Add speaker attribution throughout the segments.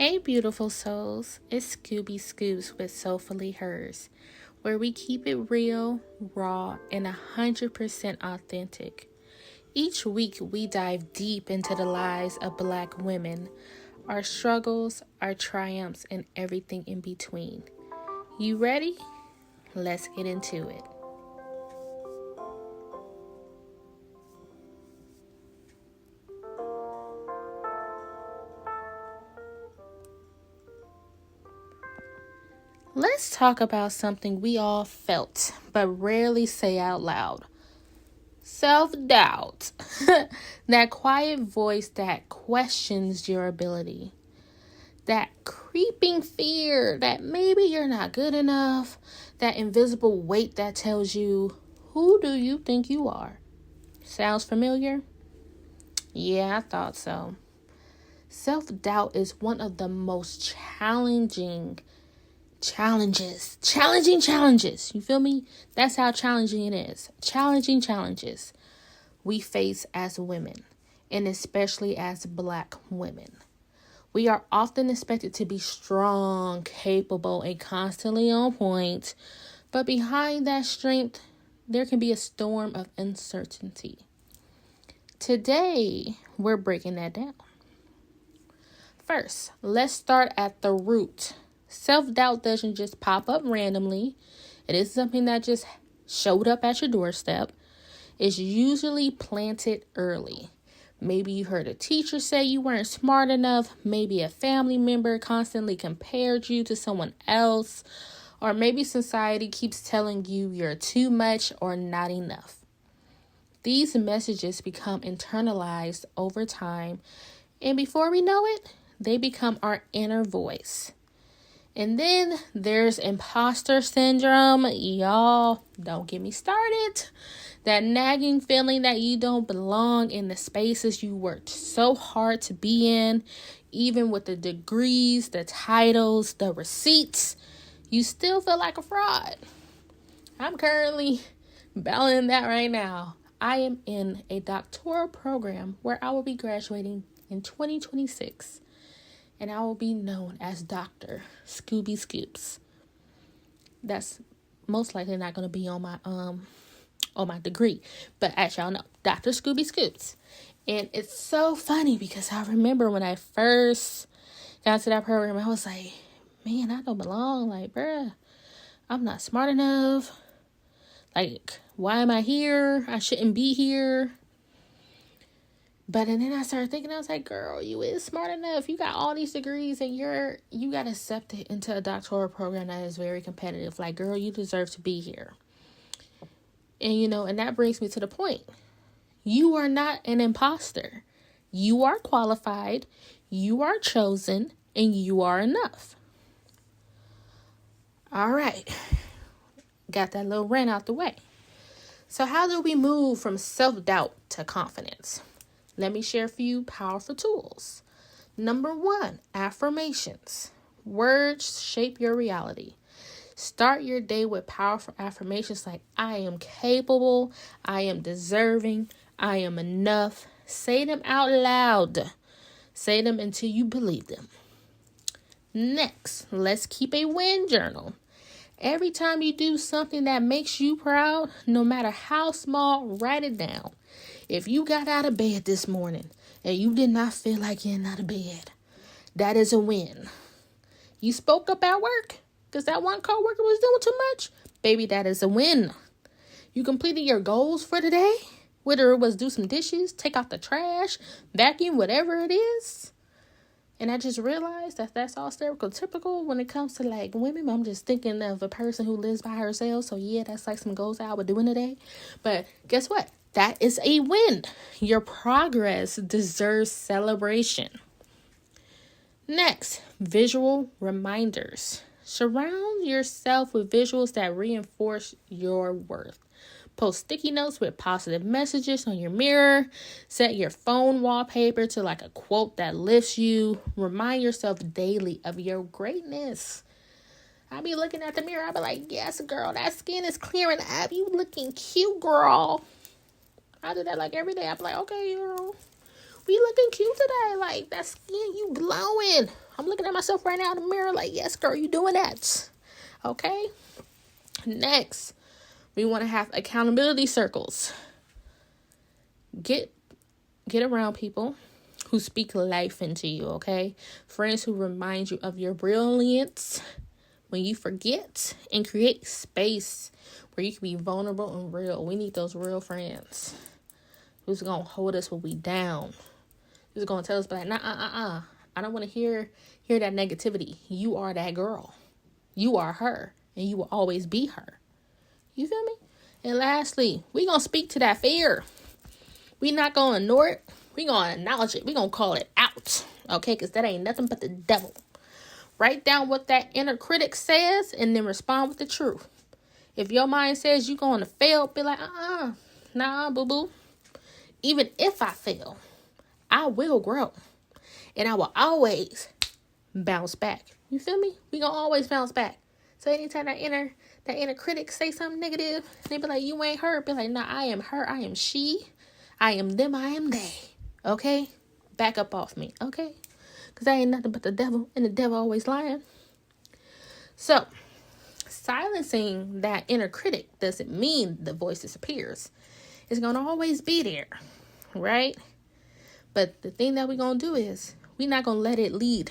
Speaker 1: Hey, beautiful souls. It's Scooby Scoobs with Soulfully Hers, where we keep it real, raw, and 100% authentic. Each week, we dive deep into the lives of Black women, our struggles, our triumphs, and everything in between. You ready? Let's get into it. Let's talk about something we all felt, but rarely say out loud. Self-doubt. That quiet voice that questions your ability. That creeping fear that maybe you're not good enough. That invisible weight that tells you, who do you think you are? Sounds familiar? Yeah, I thought so. Self-doubt is one of the most challenging challenges. You feel me? That's how challenging it is. Challenging challenges we face as women, and especially as Black women. We are often expected to be strong, capable, and constantly on point, but behind that strength, there can be a storm of uncertainty. Today, we're breaking that down. First, let's start at the root. Self-doubt doesn't just pop up randomly. It is something that just showed up at your doorstep. It's usually planted early. Maybe you heard a teacher say you weren't smart enough. Maybe a family member constantly compared you to someone else. Or maybe society keeps telling you you're too much or not enough. These messages become internalized over time. And before we know it, they become our inner voice. And then there's imposter syndrome. Y'all, don't get me started. That nagging feeling that you don't belong in the spaces you worked so hard to be in. Even with the degrees, the titles, the receipts, you still feel like a fraud. I'm currently battling that right now. I am in a doctoral program where I will be graduating in 2026. And I will be known as Dr. Scooby Scoobs. That's most likely not going to be on my degree. But as y'all know, Dr. Scooby Scoobs. And it's so funny because I remember when I first got to that program, I was like, man, I don't belong. Like, bruh, I'm not smart enough. Like, why am I here? I shouldn't be here. And then I started thinking, I was like, girl, you is smart enough. You got all these degrees and you got accepted into a doctoral program that is very competitive. Like, girl, you deserve to be here. And that brings me to the point. You are not an imposter. You are qualified, you are chosen, and you are enough. All right. Got that little rant out the way. So how do we move from self-doubt to confidence? Let me share a few powerful tools. Number 1, affirmations. Words shape your reality. Start your day with powerful affirmations like, I am capable, I am deserving, I am enough. Say them out loud. Say them until you believe them. Next, let's keep a win journal. Every time you do something that makes you proud, no matter how small, write it down. If you got out of bed this morning and you did not feel like getting out of bed, that is a win. You spoke up at work because that one coworker was doing too much. Baby, that is a win. You completed your goals for the day, whether it was do some dishes, take out the trash, vacuum, whatever it is. And I just realized that that's all stereotypical when it comes to like women. I'm just thinking of a person who lives by herself. So yeah, that's like some goals I would do in a day. But guess what? That is a win. Your progress deserves celebration. Next, visual reminders. Surround yourself with visuals that reinforce your worth. Post sticky notes with positive messages on your mirror. Set your phone wallpaper to like a quote that lifts you. Remind yourself daily of your greatness. I be looking at the mirror. I be like, yes, girl, that skin is clearing up. You looking cute, girl. I do that like every day. I be like, okay, girl, We looking cute today. Like, that skin, you glowing. I'm looking at myself right now in the mirror like, yes, girl, you doing that. Okay? Next, we want to have accountability circles. Get around people who speak life into you, okay? Friends who remind you of your brilliance when you forget, and create space where you can be vulnerable and real. We need those real friends who's going to hold us when we down. Who's going to tell us, like, nah, I don't want to hear that negativity. You are that girl. You are her, and you will always be her. You feel me? And lastly, we going to speak to that fear. We not going to ignore it. We going to acknowledge it. We going to call it out. Okay? Because that ain't nothing but the devil. Write down what that inner critic says and then respond with the truth. If your mind says you're going to fail, be like, nah, boo-boo. Even if I fail, I will grow. And I will always bounce back. You feel me? We going to always bounce back. So anytime that inner critic say something negative, they be like, you ain't her. Be like, nah, I am her. I am she. I am them. I am they. Okay? Back up off me. Okay? Because I ain't nothing but the devil. And the devil always lying. So, silencing that inner critic doesn't mean the voice disappears. It's going to always be there. Right? But the thing that we're going to do is, we're not going to let it lead.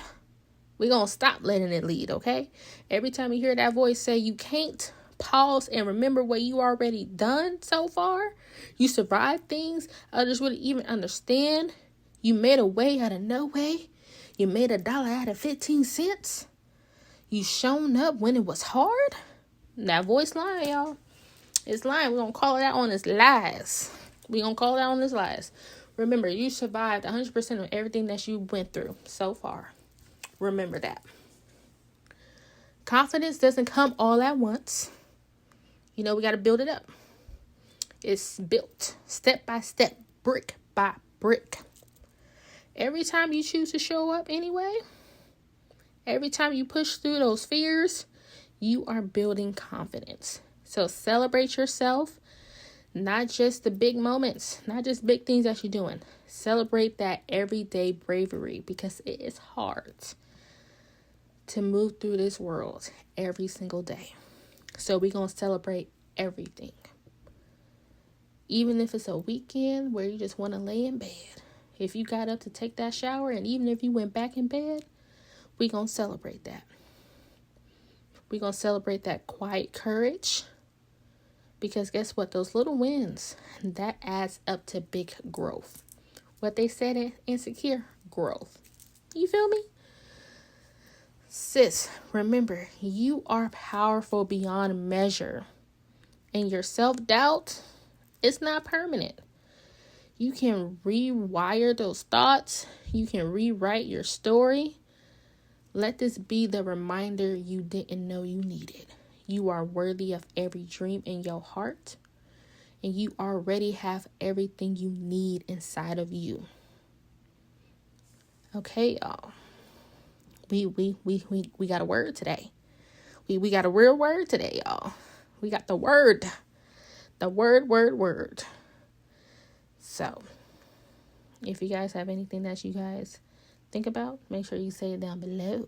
Speaker 1: We're going to stop letting it lead, okay? Every time you hear that voice say you can't, pause and remember what you already done so far. You survived things others wouldn't even understand. You made a way out of no way. You made $1 out of 15 cents. You shown up when it was hard. That voice lying, y'all. It's lying. We're going to call it out on its lies. We're going to call it out on its lies. Remember, you survived 100% of everything that you went through so far. Remember that. Confidence doesn't come all at once. We got to build it up. It's built step by step, brick by brick. Every time you choose to show up anyway, every time you push through those fears, you are building confidence. So celebrate yourself, not just the big moments, not just big things that you're doing. Celebrate that everyday bravery, because it is hard to move through this world every single day. So we're going to celebrate everything. Even if it's a weekend where you just want to lay in bed. If you got up to take that shower, and even if you went back in bed, we're going to celebrate that. We're going to celebrate that quiet courage. Because guess what? Those little wins, that adds up to big growth. What they said in Insecure, growth. You feel me? Sis, remember, you are powerful beyond measure. And your self-doubt, it's not permanent. You can rewire those thoughts. You can rewrite your story. Let this be the reminder you didn't know you needed. You are worthy of every dream in your heart. And you already have everything you need inside of you. Okay, y'all. We got a word today. We got a real word today, y'all. We got the word. The word. So, if you guys have anything that you guys think about, make sure you say it down below.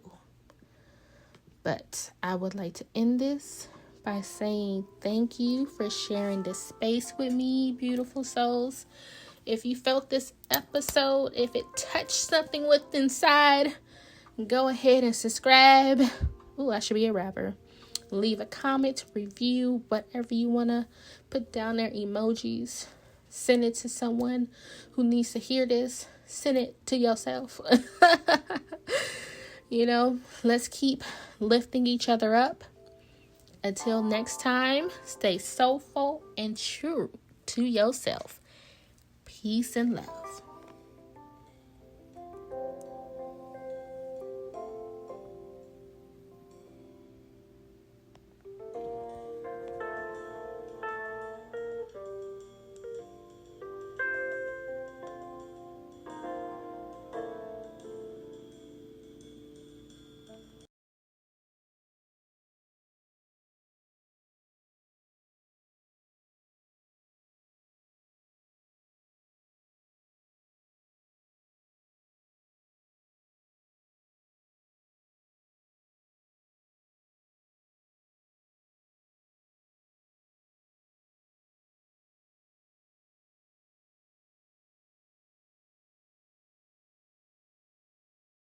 Speaker 1: But I would like to end this by saying thank you for sharing this space with me, beautiful souls. If you felt this episode, if it touched something with inside, go ahead and subscribe. Ooh, I should be a rapper. Leave a comment, review, whatever you want to put down there, emojis. Send it to someone who needs to hear this. Send it to yourself. Let's keep lifting each other up. Until next time, stay soulful and true to yourself. Peace and love.